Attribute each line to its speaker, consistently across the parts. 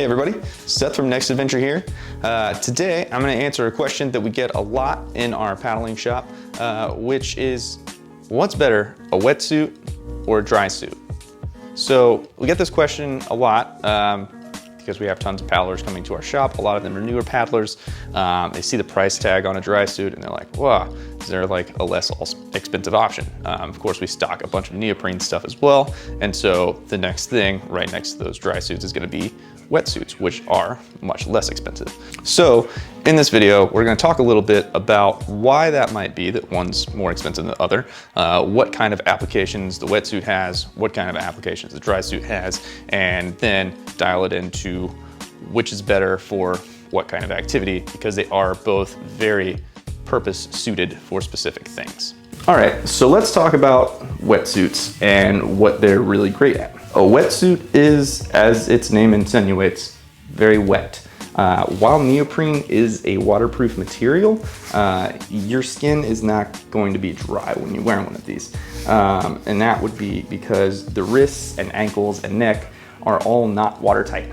Speaker 1: everybody, Seth from Next Adventure here. Today I'm going to answer a question that we get a lot in our paddling shop, which is what's better, a wetsuit or a dry suit? So we get this question a lot because we have tons of paddlers coming to our shop. A lot of them are newer paddlers. They see the price tag on a dry suit and they're like, wow, is there like a less expensive option? Of course, we stock a bunch of neoprene stuff as well. And so the next thing right next to those dry suits is gonna be wetsuits, which are much less expensive. So in this video, we're gonna talk a little bit about why that might be that one's more expensive than the other, what kind of applications the wetsuit has, what kind of applications the dry suit has, and then dial it into which is better for what kind of activity, because they are both very purpose suited for specific things. All right, so let's talk about wetsuits and what they're really great at. A wetsuit is, as its name insinuates, very wet. While neoprene is a waterproof material, your skin is not going to be dry when you wear one of these. And that would be because the wrists and ankles and neck are all not watertight.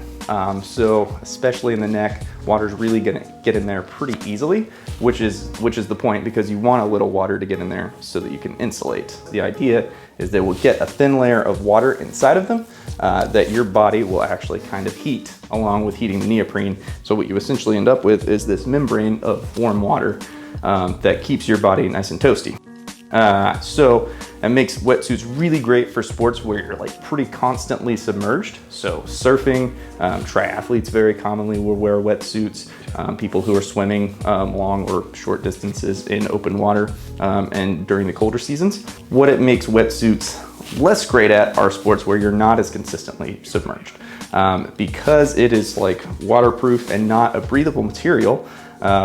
Speaker 1: So especially in the neck, water's really gonna get in there pretty easily, which is the point, because you want a little water to get in there so that you can insulate. The idea is they will get a thin layer of water inside of them that your body will actually kind of heat along with heating the neoprene. So what you essentially end up with is this membrane of warm water that keeps your body nice and toasty. So that makes wetsuits really great for sports where you're like pretty constantly submerged. So surfing, triathletes very commonly will wear wetsuits. People who are swimming long or short distances in open water and during the colder seasons. What it makes wetsuits less great at are sports where you're not as consistently submerged. Because it is like waterproof and not a breathable material,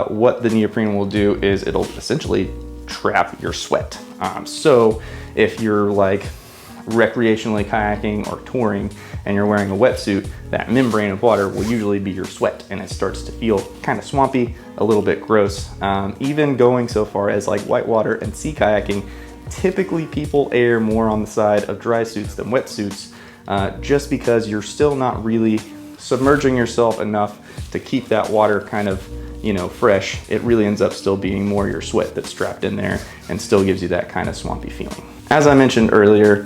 Speaker 1: what the neoprene will do is it'll essentially trap your sweat. So if you're like recreationally kayaking or touring and you're wearing a wetsuit, that membrane of water will usually be your sweat, and it starts to feel kind of swampy, a little bit gross. Even going so far as like whitewater and sea kayaking, typically people err more on the side of dry suits than wetsuits, just because you're still not really submerging yourself enough to keep that water kind of, you know, fresh. It really ends up still being more your sweat that's trapped in there and still gives you that kind of swampy feeling. As I mentioned earlier,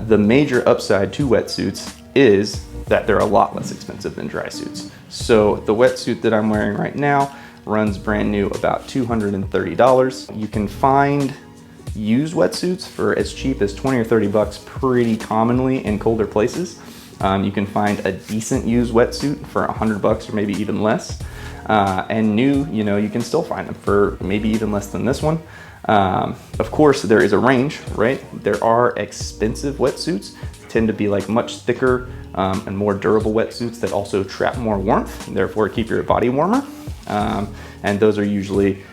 Speaker 1: the major upside to wetsuits is that they're a lot less expensive than dry suits. So the wetsuit that I'm wearing right now runs brand new about $230. You can find used wetsuits for as cheap as 20 or 30 bucks pretty commonly in colder places. You can find a decent used wetsuit for 100 bucks or maybe even less. And new, you know, you can still find them for maybe even less than this one. Of course, there is a range, right? There are expensive wetsuits, tend to be like much thicker and more durable wetsuits that also trap more warmth, and therefore keep your body warmer. And those are usually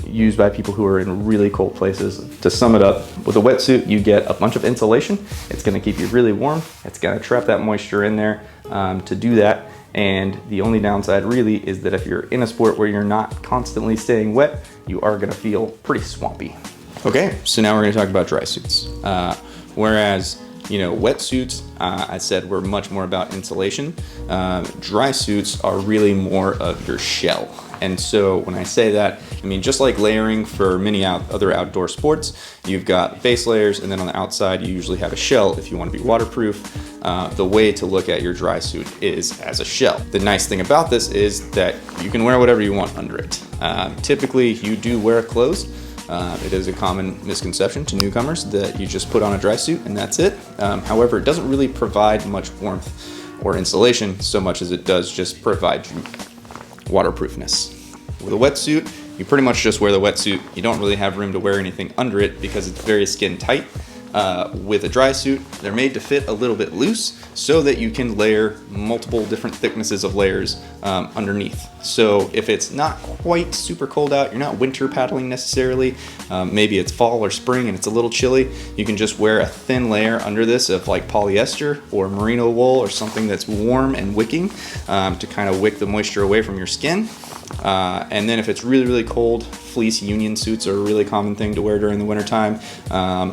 Speaker 1: used by people who are in really cold places. To sum it up, with a wetsuit, you get a bunch of insulation. It's gonna keep you really warm. It's gonna trap that moisture in there to do that. And the only downside really is that if you're in a sport where you're not constantly staying wet, you are gonna feel pretty swampy. Okay, so now we're gonna talk about dry suits. Whereas, you know, wetsuits, I said, we're much more about insulation. Dry suits are really more of your shell. And so when I say that, I mean, just like layering for many other outdoor sports, you've got base layers, and then on the outside, you usually have a shell if you want to be waterproof. The way to look at your dry suit is as a shell. The nice thing about this is that you can wear whatever you want under it. Typically, you do wear clothes. It is a common misconception to newcomers that you just put on a dry suit and that's it. However, it doesn't really provide much warmth or insulation so much as it does just provide you waterproofness. With a wetsuit, you pretty much just wear the wetsuit. You don't really have room to wear anything under it because it's very skin tight. With a dry suit, they're made to fit a little bit loose so that you can layer multiple different thicknesses of layers underneath. So if it's not quite super cold out, you're not winter paddling necessarily, maybe it's fall or spring and it's a little chilly, you can just wear a thin layer under this of like polyester or merino wool or something that's warm and wicking to kind of wick the moisture away from your skin. And then if it's really, really cold, fleece union suits are a really common thing to wear during the wintertime.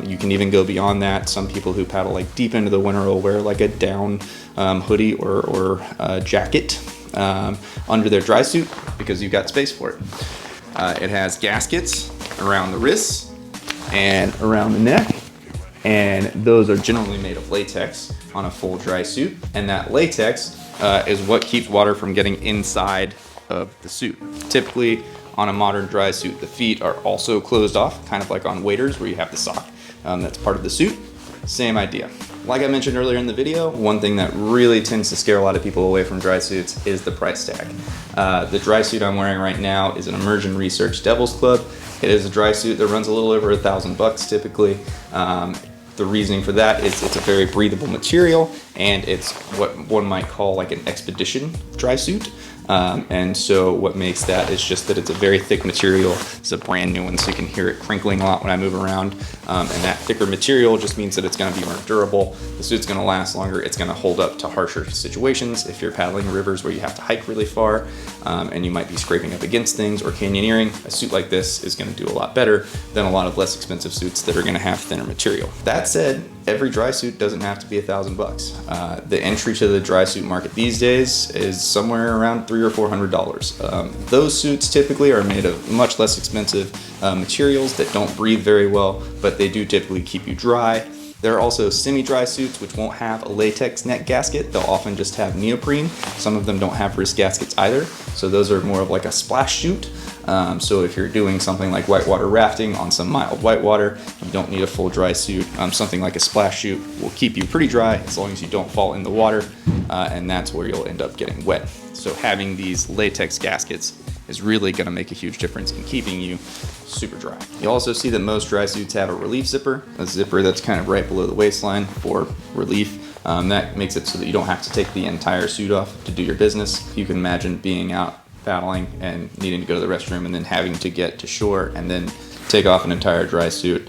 Speaker 1: You can even go beyond that. Some people who paddle like deep into the winter will wear like a down hoodie or jacket under their dry suit because you've got space for it. It has gaskets around the wrists and around the neck, and those are generally made of latex on a full dry suit, and that latex is what keeps water from getting inside of the suit. Typically on a modern dry suit, the feet are also closed off, kind of like on waders where you have the sock that's part of the suit. Same idea. Like I mentioned earlier in the video, one thing that really tends to scare a lot of people away from dry suits is the price tag. The dry suit I'm wearing right now is an Immersion Research Devil's Club. It is a dry suit that runs a little over $1,000 typically. The reasoning for that is it's a very breathable material, and it's what one might call like an expedition dry suit. And so what makes that is just that it's a very thick material. It's a brand new one, so you can hear it crinkling a lot when I move around. And that thicker material just means that it's going to be more durable. The suit's going to last longer. It's going to hold up to harsher situations. If you're paddling rivers where you have to hike really far and you might be scraping up against things or canyoneering, a suit like this is going to do a lot better than a lot of less expensive suits that are going to have thinner material. That said, every dry suit doesn't have to be $1,000. The entry to the dry suit market these days is somewhere around $300 or $400. Those suits typically are made of much less expensive materials that don't breathe very well, but they do typically keep you dry. There are also semi-dry suits which won't have a latex neck gasket. They'll often just have neoprene. Some of them don't have wrist gaskets either, so those are more of like a splash suit. So if you're doing something like whitewater rafting on some mild whitewater, you don't need a full dry suit. Something like a splash suit will keep you pretty dry as long as you don't fall in the water, and that's where you'll end up getting wet. So having these latex gaskets is really going to make a huge difference in keeping you super dry. You'll also see that most dry suits have a relief zipper, a zipper that's kind of right below the waistline for relief. That makes it so that you don't have to take the entire suit off to do your business. You can imagine being out paddling and needing to go to the restroom and then having to get to shore and then take off an entire dry suit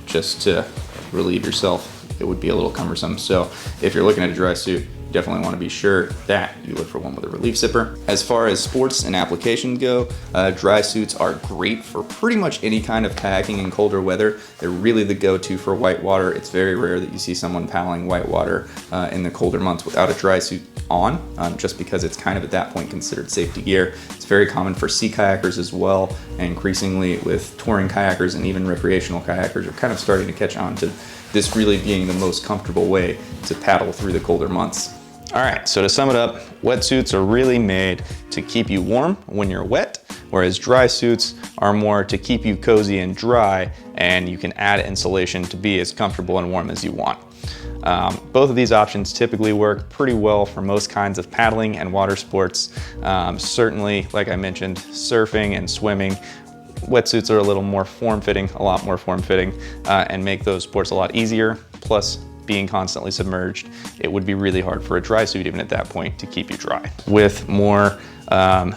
Speaker 1: just to relieve yourself. It would be a little cumbersome. So if you're looking at a dry suit, you definitely want to be sure that you look for one with a relief zipper. As far as sports and applications go, dry suits are great for pretty much any kind of kayaking in colder weather. They're really the go-to for whitewater. It's very rare that you see someone paddling whitewater in the colder months without a dry suit on, just because it's kind of at that point considered safety gear. It's very common for sea kayakers as well, and increasingly with touring kayakers and even recreational kayakers are kind of starting to catch on to this really being the most comfortable way to paddle through the colder months. All right, so to sum it up, wetsuits are really made to keep you warm when you're wet, whereas dry suits are more to keep you cozy and dry, and you can add insulation to be as comfortable and warm as you want. Both of these options typically work pretty well for most kinds of paddling and water sports. Certainly, like I mentioned, surfing and swimming, wetsuits are a little more form-fitting, a lot more form-fitting, and make those sports a lot easier. Plus, being constantly submerged, it would be really hard for a dry suit even at that point to keep you dry. With more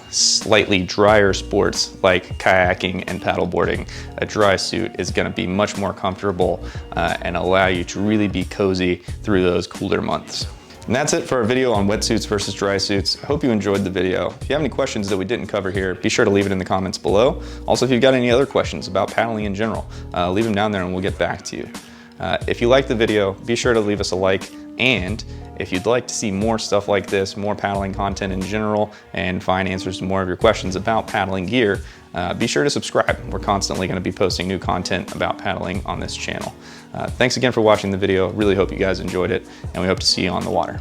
Speaker 1: slightly drier sports like kayaking and paddleboarding, a dry suit is going to be much more comfortable and allow you to really be cozy through those cooler months. And that's it for our video on wetsuits versus dry suits. I hope you enjoyed the video. If you have any questions that we didn't cover here, be sure to leave it in the comments below. Also, if you've got any other questions about paddling in general, leave them down there and we'll get back to you. If you liked the video, be sure to leave us a like, and if you'd like to see more stuff like this, more paddling content in general, and find answers to more of your questions about paddling gear, be sure to subscribe. We're constantly going to be posting new content about paddling on this channel. Thanks again for watching the video. Really hope you guys enjoyed it, and we hope to see you on the water.